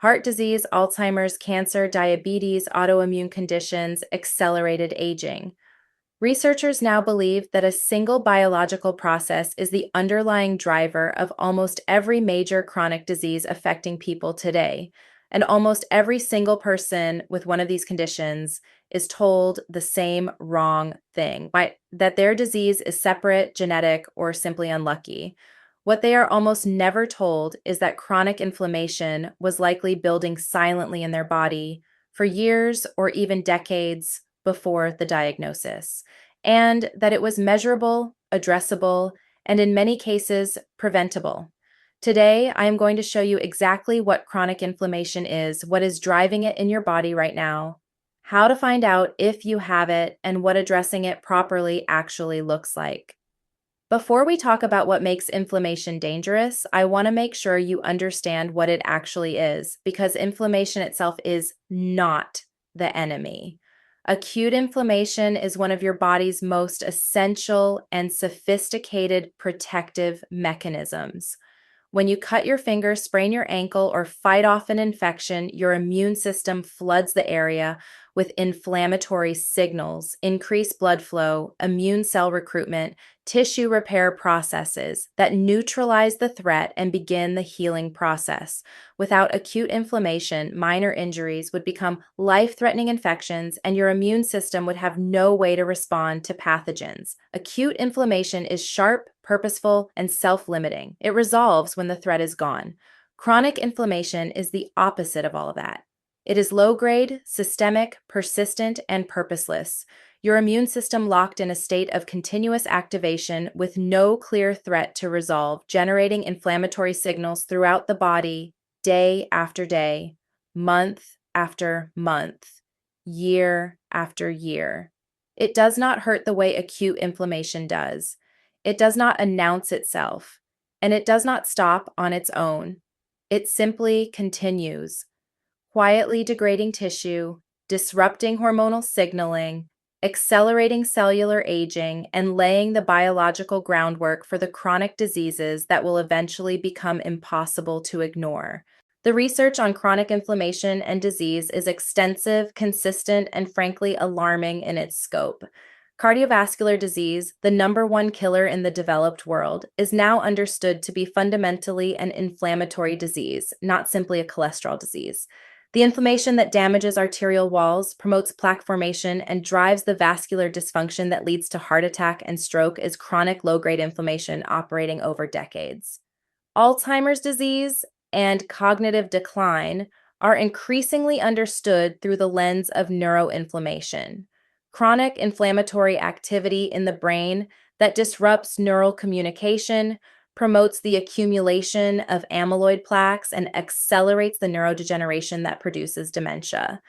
heart disease, Alzheimer's, cancer, diabetes, autoimmune conditions, accelerated aging. Researchers now believe that a single biological process is the underlying driver of almost every major chronic disease affecting people today. And almost every single person with one of these conditions is told the same wrong thing, that their disease is separate, genetic, or simply unlucky. What they are almost never told is that chronic inflammation was likely building silently in their body for years or even decades before the diagnosis, and that it was measurable, addressable, and in many cases, preventable. Today, I am going to show you exactly what chronic inflammation is, what is driving it in your body right now, how to find out if you have it, and what addressing it properly actually looks like. Before we talk about what makes inflammation dangerous, I want to make sure you understand what it actually is, because inflammation itself is not the enemy. Acute inflammation is one of your body's most essential and sophisticated protective mechanisms. When you cut your finger, sprain your ankle, or fight off an infection, your immune system floods the area with inflammatory signals, increased blood flow, immune cell recruitment, tissue repair processes that neutralize the threat and begin the healing process. Without acute inflammation, minor injuries would become life-threatening infections, and your immune system would have no way to respond to pathogens. Acute inflammation is sharp, purposeful, and self-limiting. It resolves when the threat is gone. Chronic inflammation is the opposite of all of that. It is low-grade, systemic, persistent, and purposeless. Your immune system locked in a state of continuous activation with no clear threat to resolve, generating inflammatory signals throughout the body, day after day, month after month, year after year. It does not hurt the way acute inflammation does. It does not announce itself, and it does not stop on its own. It simply continues, quietly degrading tissue, disrupting hormonal signaling, accelerating cellular aging, and laying the biological groundwork for the chronic diseases that will eventually become impossible to ignore. The research on chronic inflammation and disease is extensive, consistent, and frankly alarming in its scope. Cardiovascular disease, the #1 killer in the developed world, is now understood to be fundamentally an inflammatory disease, not simply a cholesterol disease. The inflammation that damages arterial walls, promotes plaque formation, and drives the vascular dysfunction that leads to heart attack and stroke is chronic low-grade inflammation operating over decades. Alzheimer's disease and cognitive decline are increasingly understood through the lens of neuroinflammation. Chronic inflammatory activity in the brain that disrupts neural communication, promotes the accumulation of amyloid plaques, and accelerates the neurodegeneration that produces dementia.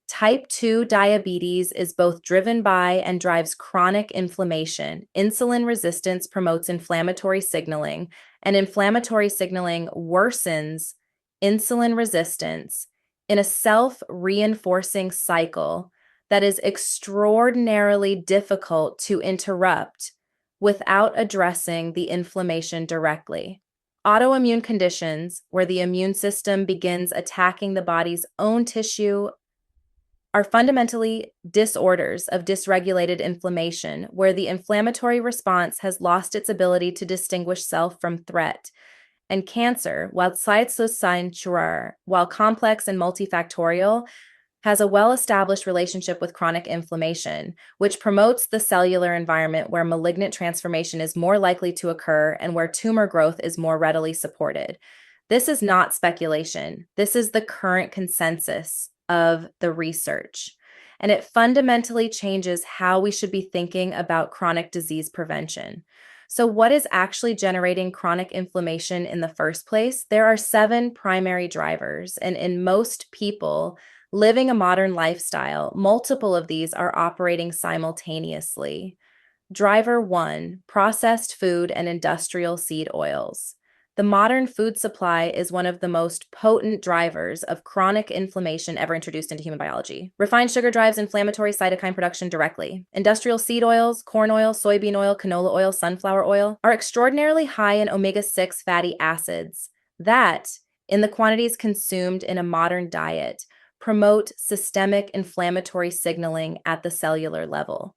Type 2 diabetes is both driven by and drives chronic inflammation. Insulin resistance promotes inflammatory signaling, and inflammatory signaling worsens insulin resistance in a self-reinforcing cycle that is extraordinarily difficult to interrupt without addressing the inflammation directly. Autoimmune conditions, where the immune system begins attacking the body's own tissue, are fundamentally disorders of dysregulated inflammation, where the inflammatory response has lost its ability to distinguish self from threat. And cancer, while complex and multifactorial, has a well-established relationship with chronic inflammation, which promotes the cellular environment where malignant transformation is more likely to occur and where tumor growth is more readily supported. This is not speculation. This is the current consensus of the research, and it fundamentally changes how we should be thinking about chronic disease prevention. So what is actually generating chronic inflammation in the first place? There are 7 primary drivers, and in most people living a modern lifestyle, multiple of these are operating simultaneously. Driver 1, processed food and industrial seed oils. The modern food supply is one of the most potent drivers of chronic inflammation ever introduced into human biology. Refined sugar drives inflammatory cytokine production directly. Industrial seed oils, corn oil, soybean oil, canola oil, sunflower oil are extraordinarily high in omega-6 fatty acids that, in the quantities consumed in a modern diet, promote systemic inflammatory signaling at the cellular level.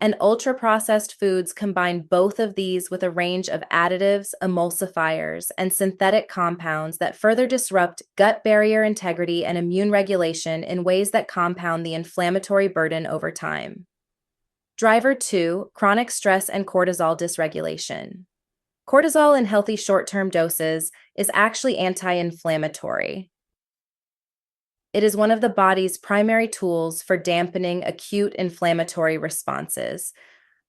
And ultra-processed foods combine both of these with a range of additives, emulsifiers, and synthetic compounds that further disrupt gut barrier integrity and immune regulation in ways that compound the inflammatory burden over time. Driver 2, chronic stress and cortisol dysregulation. Cortisol in healthy short-term doses is actually anti-inflammatory. It is one of the body's primary tools for dampening acute inflammatory responses.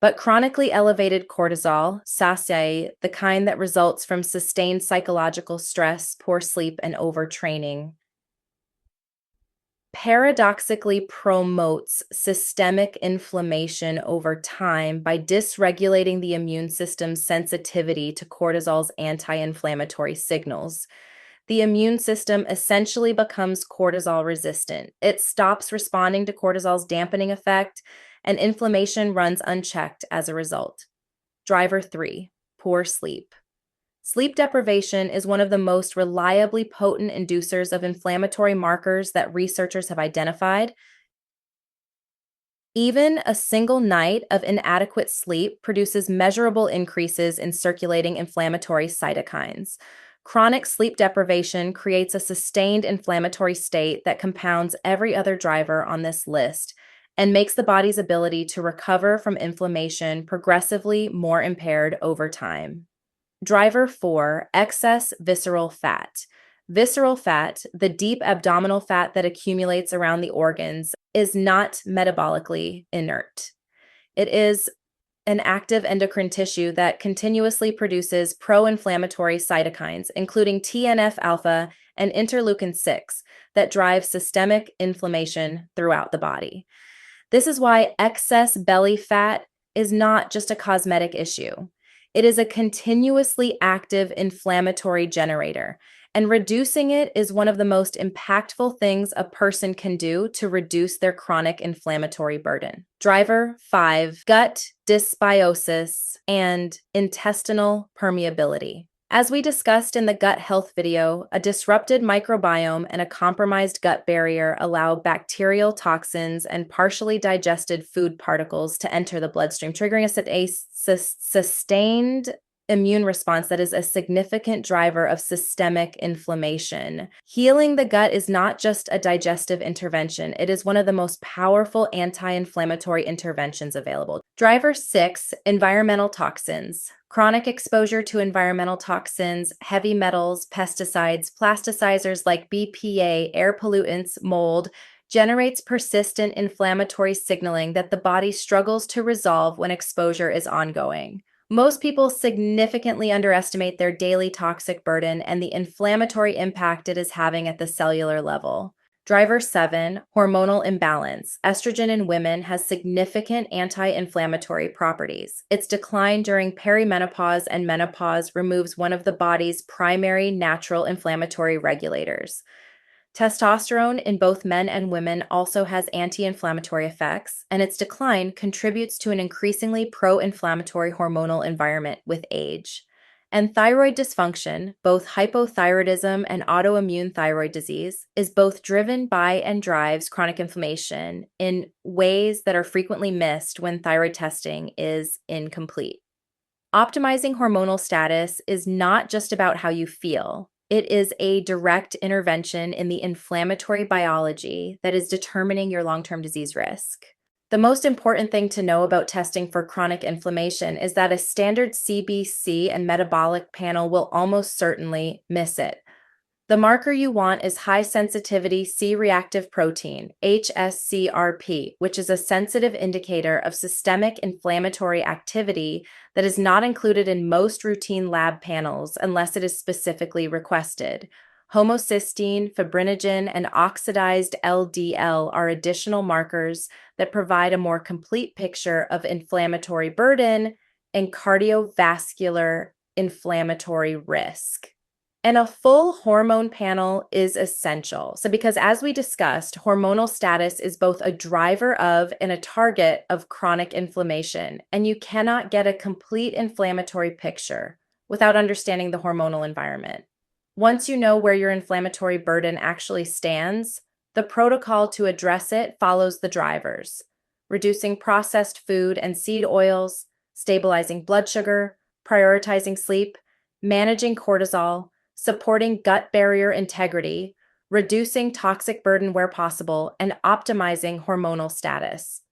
But chronically elevated cortisol, SASI, the kind that results from sustained psychological stress, poor sleep, and overtraining, paradoxically promotes systemic inflammation over time by dysregulating the immune system's sensitivity to cortisol's anti-inflammatory signals. The immune system essentially becomes cortisol resistant. It stops responding to cortisol's dampening effect, and inflammation runs unchecked as a result. Driver 3, poor sleep. Sleep deprivation is one of the most reliably potent inducers of inflammatory markers that researchers have identified. Even a single night of inadequate sleep produces measurable increases in circulating inflammatory cytokines. Chronic sleep deprivation creates a sustained inflammatory state that compounds every other driver on this list and makes the body's ability to recover from inflammation progressively more impaired over time. Driver 4, excess visceral fat. Visceral fat, the deep abdominal fat that accumulates around the organs, is not metabolically inert. It is an active endocrine tissue that continuously produces pro-inflammatory cytokines, including TNF-alpha and interleukin-6, that drive systemic inflammation throughout the body. This is why excess belly fat is not just a cosmetic issue. It is a continuously active inflammatory generator, and reducing it is one of the most impactful things a person can do to reduce their chronic inflammatory burden. Driver 5, gut dysbiosis and intestinal permeability. As we discussed in the gut health video, a disrupted microbiome and a compromised gut barrier allow bacterial toxins and partially digested food particles to enter the bloodstream, triggering a sustained immune response that is a significant driver of systemic inflammation. Healing the gut is not just a digestive intervention, it is one of the most powerful anti-inflammatory interventions available. Driver 6, environmental toxins. Chronic exposure to environmental toxins, heavy metals, pesticides, plasticizers like BPA, air pollutants, mold, generates persistent inflammatory signaling that the body struggles to resolve when exposure is ongoing. Most people significantly underestimate their daily toxic burden and the inflammatory impact it is having at the cellular level. Driver 7, hormonal imbalance. Estrogen in women has significant anti-inflammatory properties. Its decline during perimenopause and menopause removes one of the body's primary natural inflammatory regulators. Testosterone in both men and women also has anti-inflammatory effects, and its decline contributes to an increasingly pro-inflammatory hormonal environment with age. And thyroid dysfunction, both hypothyroidism and autoimmune thyroid disease, is both driven by and drives chronic inflammation in ways that are frequently missed when thyroid testing is incomplete. Optimizing hormonal status is not just about how you feel. It is a direct intervention in the inflammatory biology that is determining your long-term disease risk. The most important thing to know about testing for chronic inflammation is that a standard CBC and metabolic panel will almost certainly miss it. The marker you want is high-sensitivity C-reactive protein, HSCRP, which is a sensitive indicator of systemic inflammatory activity that is not included in most routine lab panels unless it is specifically requested. Homocysteine, fibrinogen, and oxidized LDL are additional markers that provide a more complete picture of inflammatory burden and cardiovascular inflammatory risk. And a full hormone panel is essential. So because as we discussed, hormonal status is both a driver of and a target of chronic inflammation, and you cannot get a complete inflammatory picture without understanding the hormonal environment. Once you know where your inflammatory burden actually stands, the protocol to address it follows the drivers: reducing processed food and seed oils, stabilizing blood sugar, prioritizing sleep, managing cortisol, supporting gut barrier integrity, reducing toxic burden where possible, and optimizing hormonal status.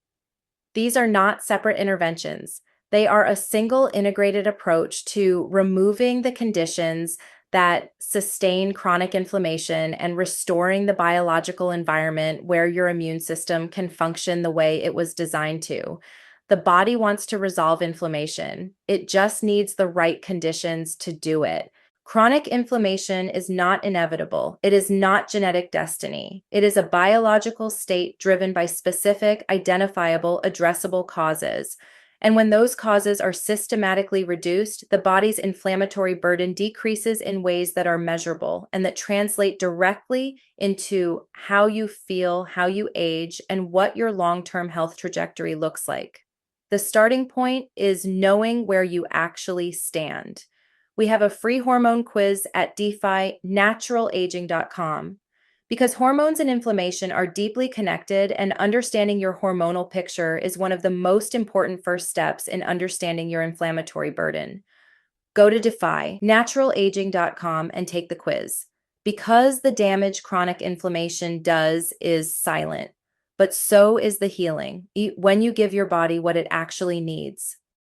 These are not separate interventions. They are a single integrated approach to removing the conditions that sustain chronic inflammation and restoring the biological environment where your immune system can function the way it was designed to. The body wants to resolve inflammation. It just needs the right conditions to do it. Chronic inflammation is not inevitable. It is not genetic destiny. It is a biological state driven by specific, identifiable, addressable causes. And when those causes are systematically reduced, the body's inflammatory burden decreases in ways that are measurable and that translate directly into how you feel, how you age, and what your long-term health trajectory looks like. The starting point is knowing where you actually stand. We have a free hormone quiz at defynaturalaging.com. Because hormones and inflammation are deeply connected, and understanding your hormonal picture is one of the most important first steps in understanding your inflammatory burden. Go to defynaturalaging.com and take the quiz. Because the damage chronic inflammation does is silent, but so is the healing when you give your body what it actually needs.